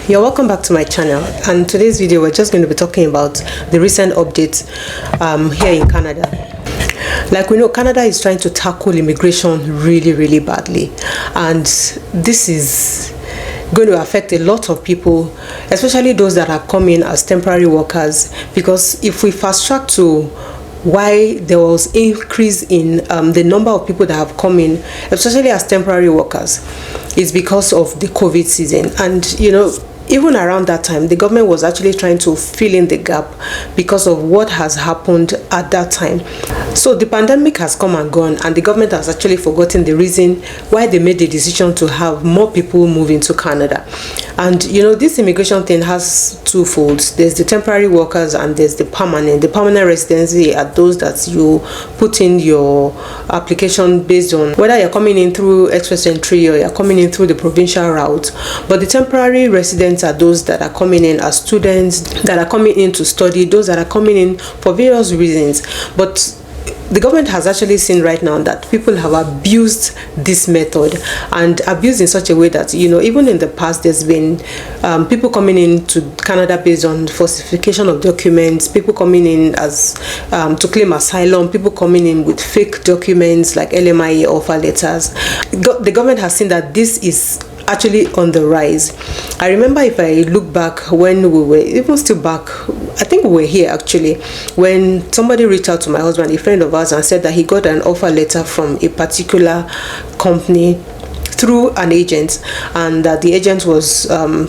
You're welcome back to my channel, and today's video we're just going to be talking about the recent updates here in Canada. Like we know, Canada is trying to tackle immigration really badly, and this is going to affect a lot of people, especially those that are coming as temporary workers, because if we fast track to why there was increase in the number of people that have come in, especially as temporary workers, is because of the COVID season. And you know, even around that time, the government was actually trying to fill in the gap because of what has happened at that time. So the pandemic has come and gone, and the government has actually forgotten the reason why they made the decision to have more people move into Canada. And you know, this immigration thing has two folds. There's the temporary workers and there's the permanent. The permanent residency are those that you put in your application based on whether you're coming in through express entry or you're coming in through the provincial route. But the temporary residents are those that are coming in as students, that are coming in to study, those that are coming in for various reasons. But the government has actually seen right now that people have abused this method, and abused in such a way that, you know, even in the past there's been people coming into Canada based on falsification of documents, people coming in as to claim asylum, people coming in with fake documents like LMIA offer letters. The government has seen that this is actually on the rise. I remember, if I look back when we were even still back, I think we were here actually, when somebody reached out to my husband, a friend of ours, and said that he got an offer letter from a particular company through an agent, and that the agent was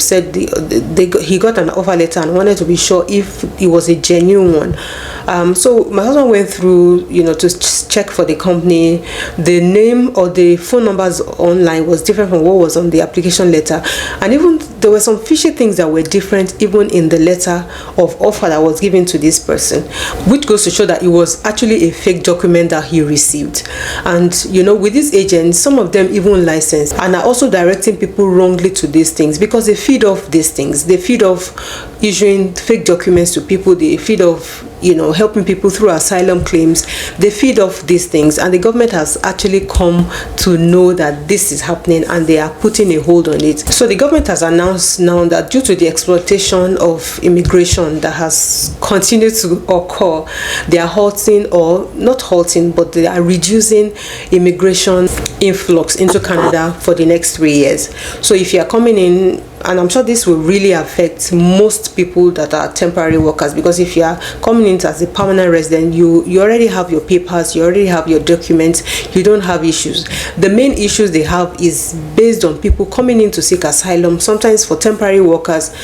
said he got an offer letter and wanted to be sure if it was a genuine one. So my husband went through, you know, to check for the company. The name or the phone numbers online was different from what was on the application letter, and even there were some fishy things that were different even in the letter of offer that was given to this person, which goes to show that it was actually a fake document that he received. And you know, with these agents, some of them even licensed and are also directing people wrongly to these things, because they feed off these things. They feed off issuing fake documents to people. They feed off, you know, helping people through asylum claims. They feed off these things, and the government has actually come to know that this is happening, and they are putting a hold on it. So the government has announced now that due to the exploitation of immigration that has continued to occur, they are halting, or not halting, but they are reducing immigration influx into Canada for the next 3 years. So if you are coming in, and I'm sure this will really affect most people that are temporary workers, because if you are coming in as a permanent resident, you already have your papers, you already have your documents, you don't have issues. The main issues they have is based on people coming in to seek asylum. Sometimes for temporary workers,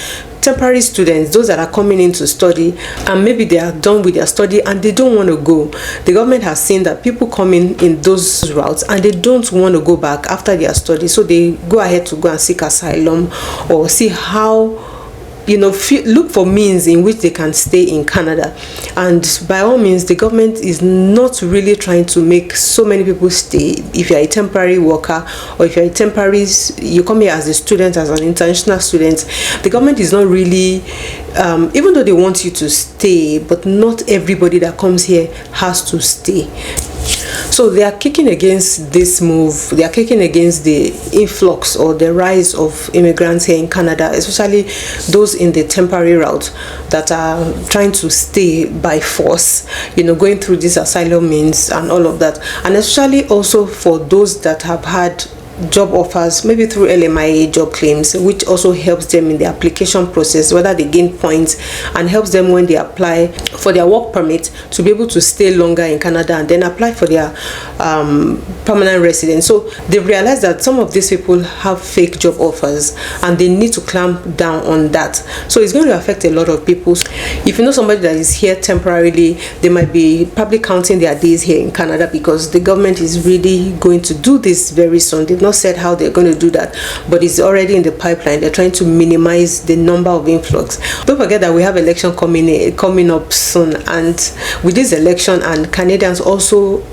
temporary students, those that are coming in to study, and maybe they are done with their study and they don't want to go. The government has seen that people come in those routes and they don't want to go back after their study, so they go ahead to go and seek asylum, or see how, you know, look for means in which they can stay in Canada. And by all means, the government is not really trying to make so many people stay. If you're a temporary worker, or if you're a temporary, you come here as a student, as an international student, the government is not really, even though they want you to stay, but not everybody that comes here has to stay. So they are kicking against this move. They are kicking against the influx or the rise of immigrants here in Canada, especially those in the temporary route that are trying to stay by force, you know, going through these asylum means and all of that. And especially also for those that have had job offers, maybe through LMIA job claims, which also helps them in the application process, whether they gain points, and helps them when they apply for their work permit to be able to stay longer in Canada and then apply for their permanent residence. So they've realized that some of these people have fake job offers, and they need to clamp down on that. So it's going to affect a lot of people. If you know somebody that is here temporarily, they might be probably counting their days here in Canada, because the government is really going to do this very soon. They've not said how they're going to do that, but it's already in the pipeline. They're trying to minimize the number of influx. Don't forget that we have election coming up soon, and with this election, and Canadians also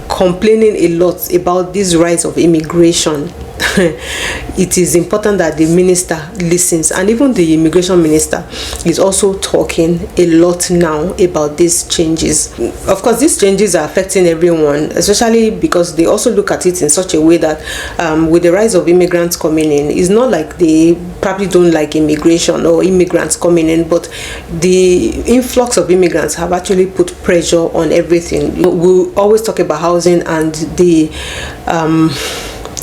complaining a lot about this rise of immigration, it is important that the minister listens, and even the immigration minister is also talking a lot now about these changes. Of course, these changes are affecting everyone, especially because they also look at it in such a way that with the rise of immigrants coming in, it's not like they probably don't like immigration or immigrants coming in, but the influx of immigrants have actually put pressure on everything. We always talk about housing and the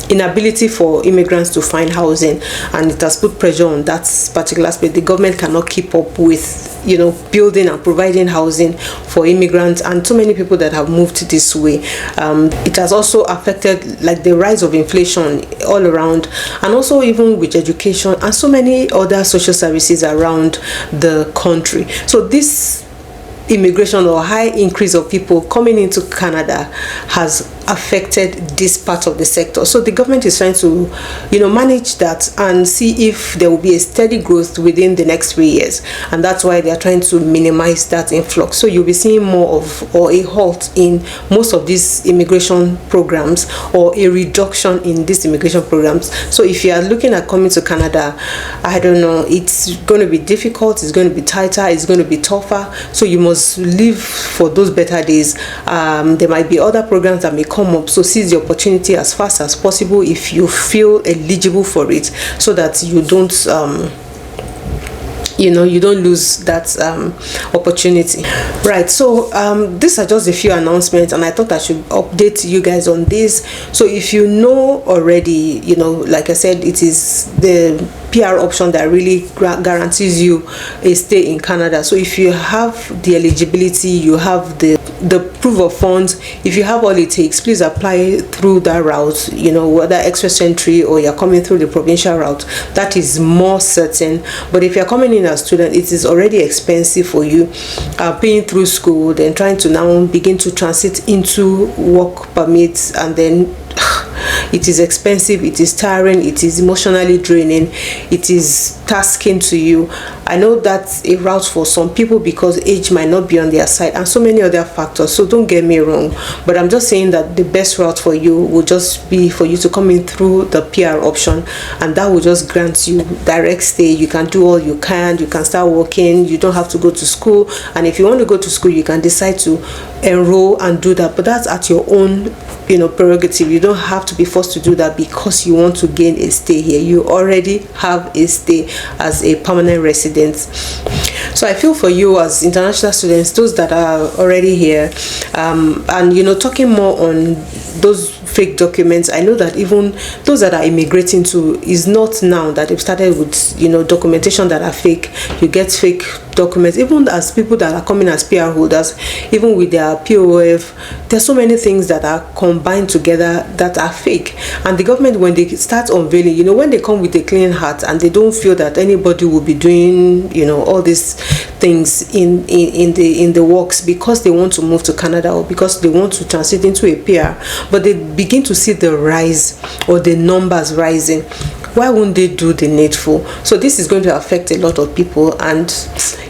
inability for immigrants to find housing, and it has put pressure on that particular aspect. The government cannot keep up with building and providing housing for immigrants and so many people that have moved this way. It has also affected like the rise of inflation all around, and also even with education and so many other social services around the country. So this immigration or high increase of people coming into Canada has affected this part of the sector. So the government is trying to manage that and see if there will be a steady growth within the next 3 years, and that's why they are trying to minimize that influx. So you'll be seeing more of, or a halt in most of these immigration programs, or a reduction in these immigration programs. So if you are looking at coming to Canada, I don't know, it's going to be difficult, it's going to be tighter, it's going to be tougher. So you must live for those better days. There might be other programs that may come up, so seize the opportunity as fast as possible if you feel eligible for it, so that you don't you don't lose that opportunity. Right, so these are just a few announcements, and I thought I should update you guys on this. So if you know already, like I said, it is the PR option that really guarantees you a stay in Canada. So if you have the eligibility, you have the proof of funds, if you have all it takes, please apply through that route, whether express entry or you're coming through the provincial route. That is more certain. But if you're coming in as a student, it is already expensive for you, paying through school, then trying to now begin to transit into work permits, and then it is expensive, it is tiring, it is emotionally draining, it is tasking to you. I know that's a route for some people because age might not be on their side and so many other factors, so don't get me wrong, but I'm just saying that the best route for you will just be for you to come in through the PR option, and that will just grant you direct stay. You can do all you can start working, you don't have to go to school, and if you want to go to school, you can decide to enroll and do that, but that's at your own prerogative. You don't have to be forced to do that because you want to gain a stay here. You already have a stay as a permanent resident. So I feel for you as international students, those that are already here, and talking more on those fake documents. I know that even those that are immigrating to, is not now that they've started with documentation that are fake. You get fake documents, even as people that are coming as PR holders, even with their POF. There's so many things that are combined together that are fake, and the government, when they start unveiling, when they come with a clean heart and they don't feel that anybody will be doing all these things in the works because they want to move to Canada or because they want to transit into a PR, but they begin to see the rise or the numbers rising, why won't they do the needful? So this is going to affect a lot of people, and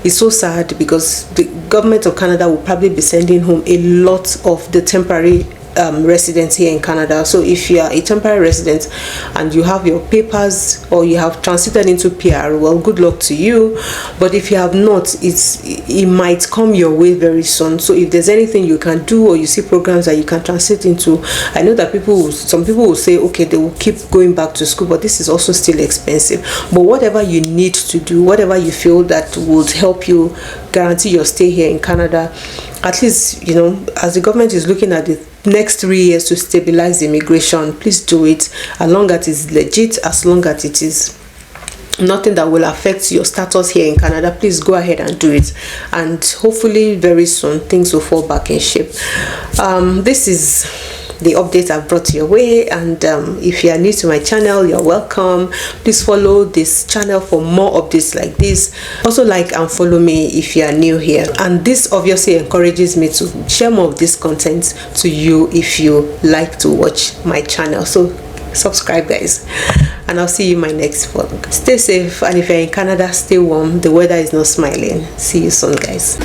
it's so sad because the government of Canada will probably be sending home a lot of the temporary residents here in Canada. So if you are a temporary resident and you have your papers or you have transited into PR, well, good luck to you. But if you have not, it might come your way very soon. So if there's anything you can do, or you see programs that you can transit into, I know that some people will say, okay, they will keep going back to school, but this is also still expensive. But whatever you need to do, whatever you feel that would help you guarantee your stay here in Canada, at least, as the government is looking at the next 3 years to stabilize immigration, please do it, as long as it's legit, as long as it is nothing that will affect your status here in Canada. Please go ahead and do it, and hopefully very soon things will fall back in shape. This is the update I've brought your way, and if you are new to my channel, you're welcome. Please follow this channel for more updates like this. Also like and follow me if you are new here, and this obviously encourages me to share more of this content to you if you like to watch my channel. So subscribe, guys, and I'll see you in my next vlog. Stay safe, and if you're in Canada, stay warm. The weather is not smiling. See you soon, guys.